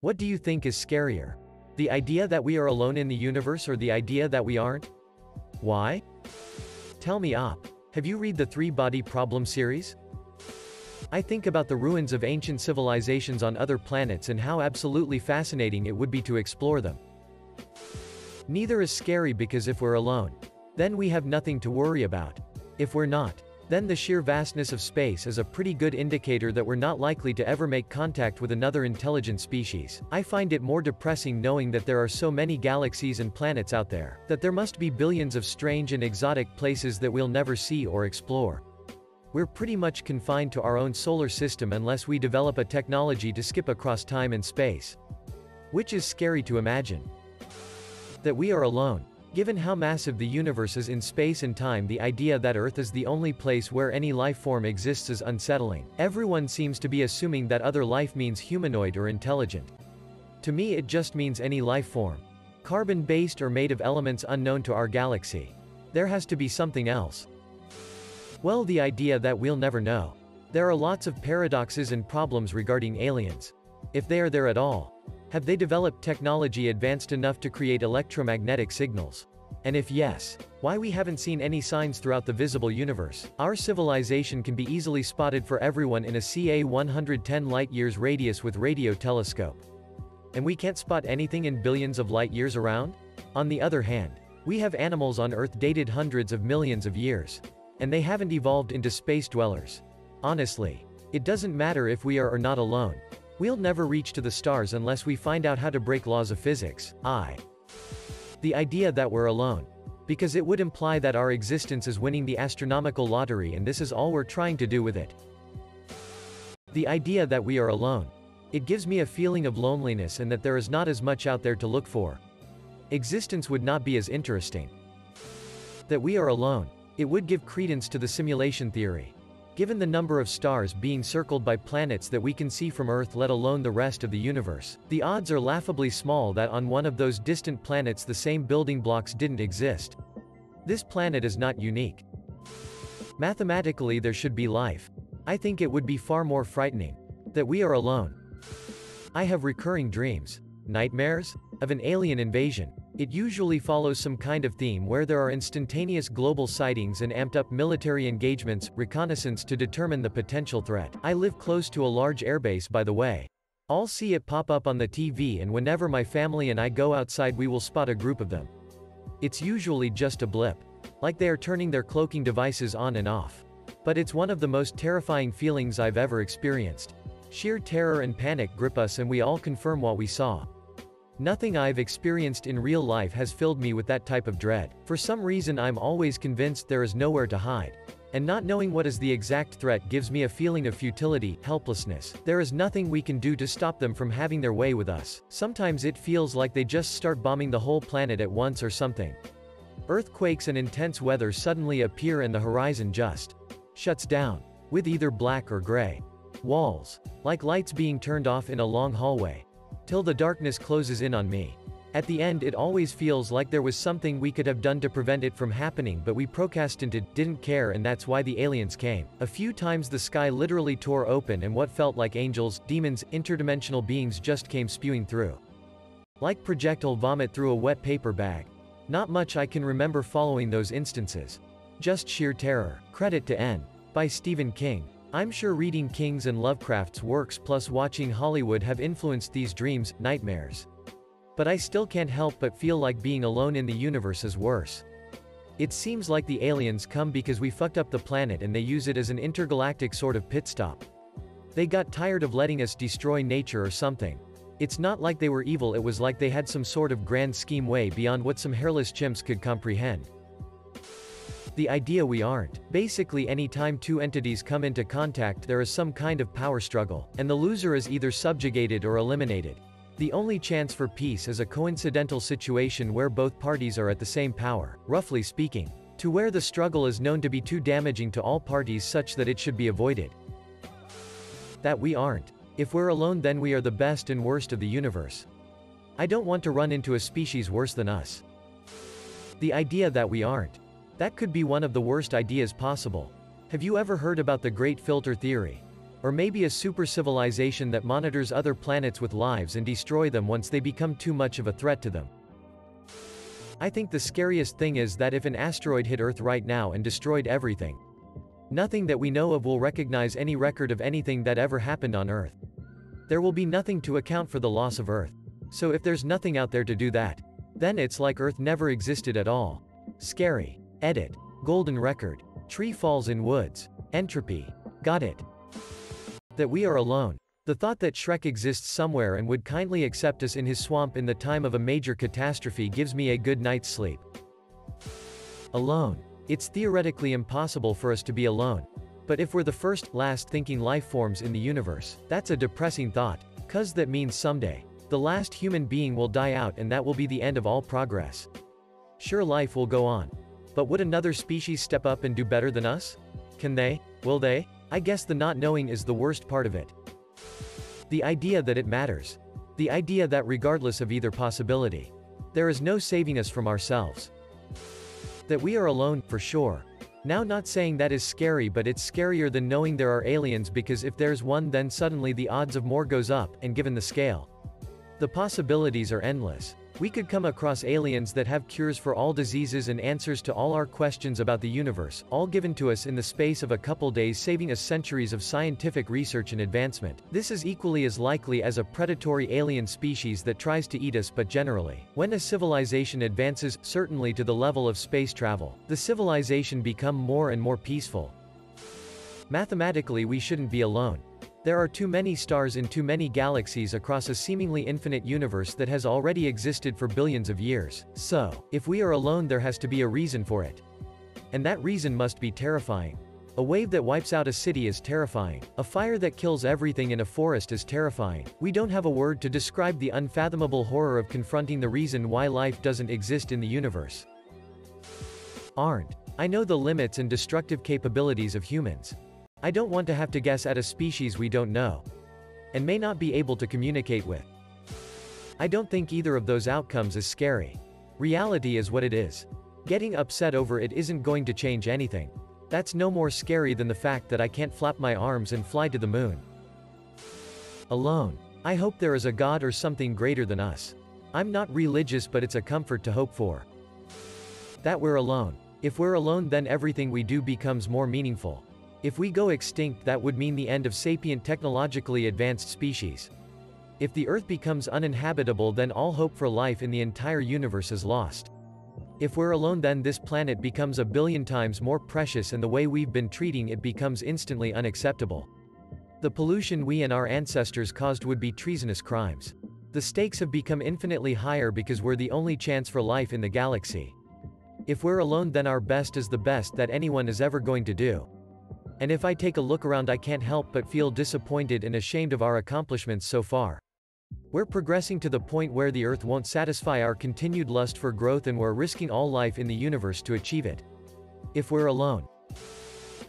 What do you think is scarier? The idea that we are alone in the universe or the idea that we aren't? Why? Tell me up. Have you read the Three-Body Problem series? I think about the ruins of ancient civilizations on other planets and how absolutely fascinating it would be to explore them. Neither is scary because if we're alone, then we have nothing to worry about. If we're not, then the sheer vastness of space is a pretty good indicator that we're not likely to ever make contact with another intelligent species. I find it more depressing knowing that there are so many galaxies and planets out there, that there must be billions of strange and exotic places that we'll never see or explore. We're pretty much confined to our own solar system unless we develop a technology to skip across time and space. Which is scary to imagine. That we are alone. Given how massive the universe is in space and time, the idea that Earth is the only place where any life form exists is unsettling. Everyone seems to be assuming that other life means humanoid or intelligent. To me it just means any life form. Carbon-based or made of elements unknown to our galaxy. There has to be something else. Well, the idea that we'll never know. There are lots of paradoxes and problems regarding aliens. If they are there at all, have they developed technology advanced enough to create electromagnetic signals? And if yes, why we haven't seen any signs throughout the visible universe? Our civilization can be easily spotted for everyone in a ca 110 light-years radius with radio telescope. And we can't spot anything in billions of light-years around? On the other hand, we have animals on Earth dated hundreds of millions of years. And they haven't evolved into space dwellers. Honestly, it doesn't matter if we are or not alone. We'll never reach to the stars unless we find out how to break laws of physics. The idea that we're alone. Because it would imply that our existence is winning the astronomical lottery and this is all we're trying to do with it. The idea that we are alone. It gives me a feeling of loneliness and that there is not as much out there to look for. Existence would not be as interesting. That we are alone. It would give credence to the simulation theory. Given the number of stars being circled by planets that we can see from Earth, let alone the rest of the universe, the odds are laughably small that on one of those distant planets the same building blocks didn't exist. This planet is not unique. Mathematically there should be life. I think it would be far more frightening. That we are alone. I have recurring dreams. Nightmares? Of an alien invasion. It usually follows some kind of theme where there are instantaneous global sightings and amped-up military engagements, reconnaissance to determine the potential threat. I live close to a large airbase, by the way. I'll see it pop up on the TV, and whenever my family and I go outside we will spot a group of them. It's usually just a blip. Like they are turning their cloaking devices on and off. But it's one of the most terrifying feelings I've ever experienced. Sheer terror and panic grip us and we all confirm what we saw. Nothing I've experienced in real life has filled me with that type of dread. For some reason I'm always convinced there is nowhere to hide. And not knowing what is the exact threat gives me a feeling of futility, helplessness. There is nothing we can do to stop them from having their way with us. Sometimes it feels like they just start bombing the whole planet at once or something. Earthquakes and intense weather suddenly appear and the horizon just shuts down. With either black or gray walls. Like lights being turned off in a long hallway. Till the darkness closes in on me. At the end it always feels like there was something we could have done to prevent it from happening, but we procrastinated, didn't care, and that's why the aliens came. A few times the sky literally tore open and what felt like angels, demons, interdimensional beings just came spewing through. Like projectile vomit through a wet paper bag. Not much I can remember following those instances. Just sheer terror. Credit to N. By Stephen King. I'm sure reading King's and Lovecraft's works plus watching Hollywood have influenced these dreams, nightmares. But I still can't help but feel like being alone in the universe is worse. It seems like the aliens come because we fucked up the planet and they use it as an intergalactic sort of pit stop. They got tired of letting us destroy nature or something. It's not like they were evil, it was like they had some sort of grand scheme way beyond what some hairless chimps could comprehend. The idea we aren't. Basically anytime two entities come into contact there is some kind of power struggle, and the loser is either subjugated or eliminated. The only chance for peace is a coincidental situation where both parties are at the same power, roughly speaking, to where the struggle is known to be too damaging to all parties such that it should be avoided. That we aren't. If we're alone then we are the best and worst of the universe. I don't want to run into a species worse than us. The idea that we aren't. That could be one of the worst ideas possible. Have you ever heard about the Great Filter Theory? Or maybe a super civilization that monitors other planets with lives and destroy them once they become too much of a threat to them. I think the scariest thing is that if an asteroid hit Earth right now and destroyed everything, nothing that we know of will recognize any record of anything that ever happened on Earth. There will be nothing to account for the loss of Earth. So if there's nothing out there to do that, then it's like Earth never existed at all. Scary. Edit. Golden record. Tree falls in woods. Entropy. Got it. That we are alone. The thought that Shrek exists somewhere and would kindly accept us in his swamp in the time of a major catastrophe gives me a good night's sleep. Alone. It's theoretically impossible for us to be alone. But if we're the first, last thinking life forms in the universe, that's a depressing thought, 'cause that means someday, the last human being will die out and that will be the end of all progress. Sure, life will go on. But would another species step up and do better than us? Can they? Will they? I guess the not knowing is the worst part of it. The idea that it matters. The idea that regardless of either possibility, there is no saving us from ourselves. That we are alone, for sure. Now, not saying that is scary, but it's scarier than knowing there are aliens, because if there's one, then suddenly the odds of more goes up, and given the scale, the possibilities are endless. We could come across aliens that have cures for all diseases and answers to all our questions about the universe, all given to us in the space of a couple days, saving us centuries of scientific research and advancement. This is equally as likely as a predatory alien species that tries to eat us, but generally, when a civilization advances, certainly to the level of space travel, the civilization become more and more peaceful. Mathematically, we shouldn't be alone. There are too many stars in too many galaxies across a seemingly infinite universe that has already existed for billions of years. So, if we are alone, there has to be a reason for it. And that reason must be terrifying. A wave that wipes out a city is terrifying. A fire that kills everything in a forest is terrifying. We don't have a word to describe the unfathomable horror of confronting the reason why life doesn't exist in the universe. I know the limits and destructive capabilities of humans. I don't want to have to guess at a species we don't know, and may not be able to communicate with. I don't think either of those outcomes is scary. Reality is what it is. Getting upset over it isn't going to change anything. That's no more scary than the fact that I can't flap my arms and fly to the moon. Alone. I hope there is a God or something greater than us. I'm not religious, but it's a comfort to hope for. That we're alone. If we're alone, then everything we do becomes more meaningful. If we go extinct, that would mean the end of sapient, technologically advanced species. If the Earth becomes uninhabitable, then all hope for life in the entire universe is lost. If we're alone, then this planet becomes a billion times more precious, and the way we've been treating it becomes instantly unacceptable. The pollution we and our ancestors caused would be treasonous crimes. The stakes have become infinitely higher because we're the only chance for life in the galaxy. If we're alone, then our best is the best that anyone is ever going to do. And if I take a look around, I can't help but feel disappointed and ashamed of our accomplishments so far. We're progressing to the point where the Earth won't satisfy our continued lust for growth, and we're risking all life in the universe to achieve it. If we're alone.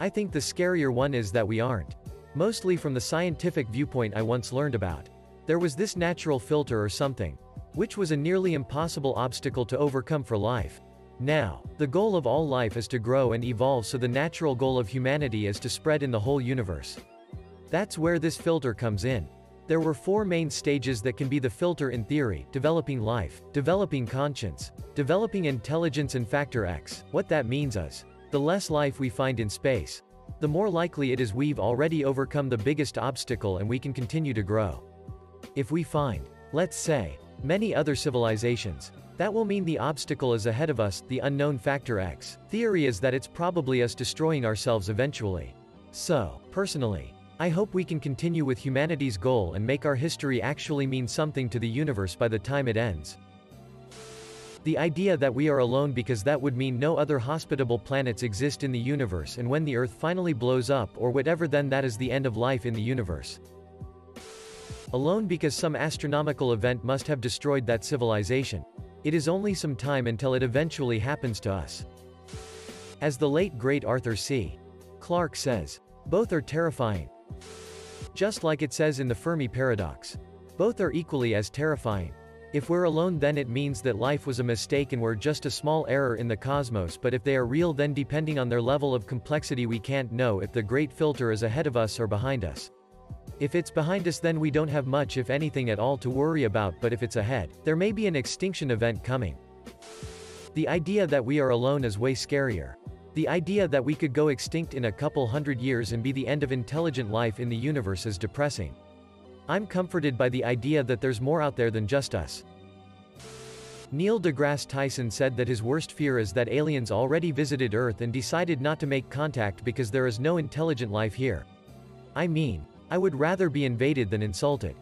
I think the scarier one is that we aren't. Mostly from the scientific viewpoint I once learned about. There was this natural filter or something, which was a nearly impossible obstacle to overcome for life. Now, the goal of all life is to grow and evolve, so the natural goal of humanity is to spread in the whole universe. That's where this filter comes in. There were 4 main stages that can be the filter in theory: developing life, developing conscience, developing intelligence, and factor X. What that means is, the less life we find in space, the more likely it is we've already overcome the biggest obstacle and we can continue to grow. If we find, let's say, many other civilizations, that will mean the obstacle is ahead of us, the unknown factor X. Theory is that it's probably us destroying ourselves eventually. So, personally, I hope we can continue with humanity's goal and make our history actually mean something to the universe by the time it ends. The idea that we are alone, because that would mean no other hospitable planets exist in the universe, and when the Earth finally blows up or whatever, then that is the end of life in the universe. Alone because some astronomical event must have destroyed that civilization. It is only some time until it eventually happens to us. As the late great Arthur C. Clarke says, both are terrifying. Just like it says in the Fermi paradox. Both are equally as terrifying. If we're alone, then it means that life was a mistake and we're just a small error in the cosmos, but if they are real, then depending on their level of complexity, we can't know if the great filter is ahead of us or behind us. If it's behind us, then we don't have much, if anything at all, to worry about, but if it's ahead, there may be an extinction event coming. The idea that we are alone is way scarier. The idea that we could go extinct in a couple hundred years and be the end of intelligent life in the universe is depressing. I'm comforted by the idea that there's more out there than just us. Neil deGrasse Tyson said that his worst fear is that aliens already visited Earth and decided not to make contact because there is no intelligent life here. I mean, I would rather be invaded than insulted.